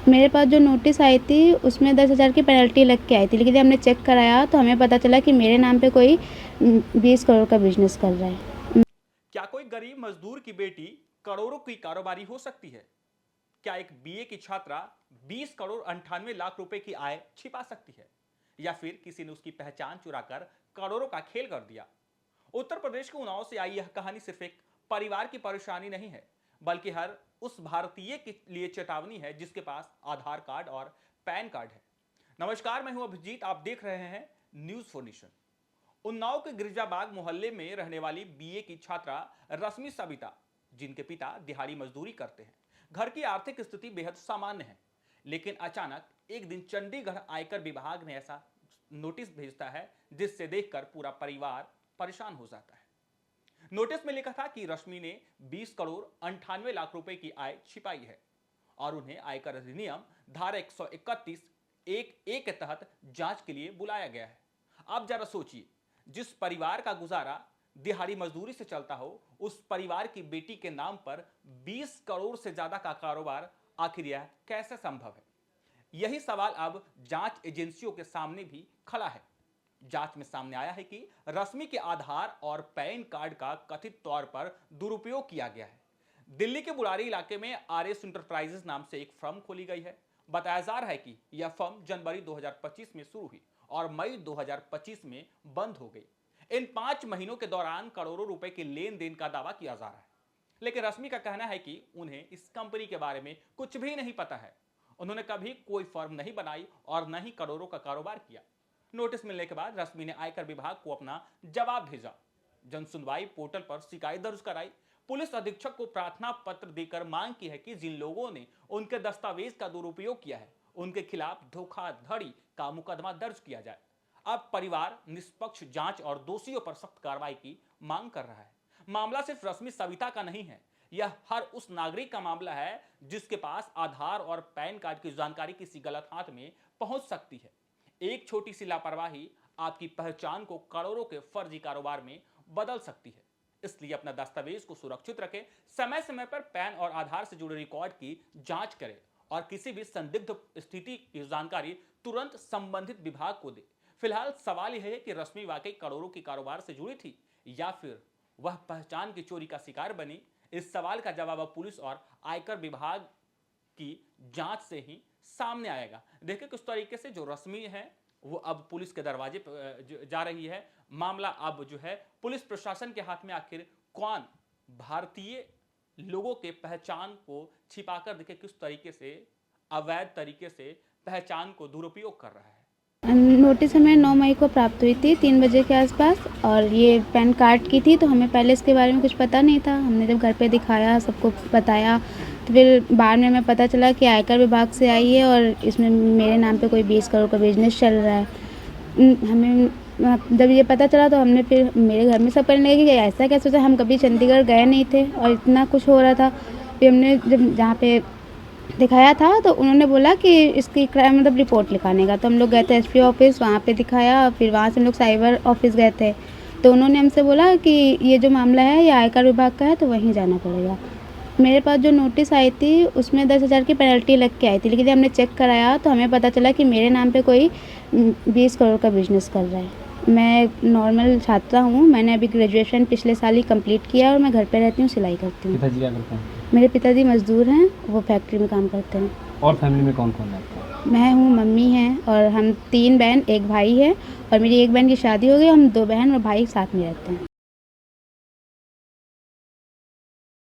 मेरे पास जो नोटिस आई थी उसमें 10,000 की पेनल्टी लग के आई थी, लेकिन जब हमने चेक कराया तो हमें पता चला कि मेरे नाम पे कोई 20 करोड़ का बिजनेस कर रहा है। क्या कोई गरीब मजदूर की बेटी करोड़ों की कारोबारी हो सकती है? क्या एक बीए की छात्रा 20 करोड़ 98 लाख रुपए की आय छिपा सकती है? या फिर किसी ने उसकी पहचान चुराकर करोड़ों का खेल कर दिया? उत्तर प्रदेश के उन्नाव से आई यह कहानी सिर्फ एक परिवार की परेशानी नहीं है, बल्कि हर उस भारतीय के लिए चेतावनी है जिसके पास आधार कार्ड और पैन कार्ड है। नमस्कार, मैं हूं अभिजीत, आप देख रहे हैं न्यूज फॉर नेशन। उन्नाव के गिरजाबाग मोहल्ले में रहने वाली बीए की छात्रा रश्मि सविता, जिनके पिता दिहाड़ी मजदूरी करते हैं, घर की आर्थिक स्थिति बेहद सामान्य है। लेकिन अचानक एक दिन चंडीगढ़ आयकर विभाग ने ऐसा नोटिस भेजता है जिससे देखकर पूरा परिवार परेशान हो जाता है। नोटिस में लिखा था कि रश्मि ने 20 करोड़ 98 लाख रुपए की आय छिपाई है और उन्हें आयकर अधिनियम धारा 131 एक ए के तहत जांच के लिए बुलाया गया है। आप जरा सोचिए, जिस परिवार का गुजारा दिहाड़ी मजदूरी से चलता हो, उस परिवार की बेटी के नाम पर 20 करोड़ से ज्यादा का कारोबार, आखिर यह कैसे संभव है? यही सवाल अब जांच एजेंसियों के सामने भी खड़ा है। जांच में सामने आया है कि रश्मि के आधार और पैन कार्ड का कथित तौर पर दुरुपयोग किया गया है। दिल्ली के बुरारी इलाके में आरएस इंटरप्राइजेज नाम से एक फर्म खोली गई है। बताया जा रहा है कि यह फर्म जनवरी 2025 में शुरू हुई और मई 2025 में बंद हो गई। इन 5 महीनों के दौरान करोड़ों रुपए के लेन देन का दावा किया जा रहा है, लेकिन रश्मि का कहना है कि उन्हें इस कंपनी के बारे में कुछ भी नहीं पता है। उन्होंने कभी कोई फर्म नहीं बनाई और न ही करोड़ों का कारोबार किया। नोटिस मिलने के बाद रश्मि ने आयकर विभाग को अपना जवाब भेजा, जन सुनवाई पोर्टल पर शिकायत दर्ज कराई, पुलिस अधीक्षक को प्रार्थना पत्र देकर मांग की है कि जिन लोगों ने उनके दस्तावेज का दुरुपयोग किया है उनके खिलाफ धोखाधड़ी का मुकदमा दर्ज किया जाए। अब परिवार निष्पक्ष जांच और दोषियों पर सख्त कार्रवाई की मांग कर रहा है। मामला सिर्फ रश्मि सविता का नहीं है, यह हर उस नागरिक का मामला है जिसके पास आधार और पैन कार्ड की जानकारी किसी गलत हाथ में पहुंच सकती है। एक छोटी सी लापरवाही आपकी पहचान को करोड़ों के फर्जी कारोबार में बदल सकती है। इसलिए अपना दस्तावेज को सुरक्षित रखें, समय समय पर पैन और आधार से जुड़े रिकॉर्ड की जांच करें और किसी भी संदिग्ध स्थिति की जानकारी तुरंत संबंधित विभाग को दे। फिलहाल सवाल यह है कि रश्मि वाकई करोड़ों के कारोबार से जुड़ी थी या फिर वह पहचान की चोरी का शिकार बनी। इस सवाल का जवाब अब पुलिस और आयकर विभाग की जांच से ही सामने आएगा। देखिए किस तरीके से जो रश्मि है वो अब पुलिस के दरवाजे पर जा रही है। मामला अब जो है पुलिस प्रशासन के हाथ में। आखिर कौन भारतीय लोगों के पहचान को छिपाकर देखिए किस तरीके से अवैध तरीके से पहचान को दुरुपयोग कर रहा है। नोटिस हमें 9 मई को प्राप्त हुई थी 3 बजे के आसपास, और ये पैन कार्ड की थी, तो हमें पहले इसके बारे में कुछ पता नहीं था। हमने जब घर पे दिखाया, सबको बताया, तो फिर बाद में हमें पता चला कि आयकर विभाग से आई है और इसमें मेरे नाम पे कोई 20 करोड़ का बिजनेस चल रहा है। हमें जब ये पता चला तो हमने फिर मेरे घर में सब करने लगे कि ऐसा कैसे होता है। हम कभी चंडीगढ़ गए नहीं थे और इतना कुछ हो रहा था। फिर हमने जब जहाँ पे दिखाया था तो उन्होंने बोला कि इसकी क्राइम मतलब रिपोर्ट लिखाने का, तो हम लोग गए थे एसपी ऑफिस, वहाँ पे दिखाया। फिर वहाँ से हम लोग साइबर ऑफिस गए थे, तो उन्होंने हमसे बोला कि ये जो मामला है ये आयकर विभाग का है, तो वहीं जाना पड़ेगा। मेरे पास जो नोटिस आई थी उसमें 10,000 की पेनल्टी लग के आई थी, लेकिन जब हमने चेक कराया तो हमें पता चला कि मेरे नाम पे कोई 20 करोड़ का बिजनेस कर रहा है। मैं नॉर्मल छात्रा हूँ, मैंने अभी ग्रेजुएशन पिछले साल ही कंप्लीट किया और मैं घर पे रहती हूँ, सिलाई करती हूँ। पिताजी क्या करते हैं? मेरे पिताजी मजदूर हैं, वो फैक्ट्री में काम करते हैं। और फैमिली में कौन कौन है आपका? मैं हूँ, मम्मी हैं और हम 3 बहन 1 भाई है, और मेरी 1 बहन की शादी हो गई। हम 2 बहन और भाई साथ में रहते हैं।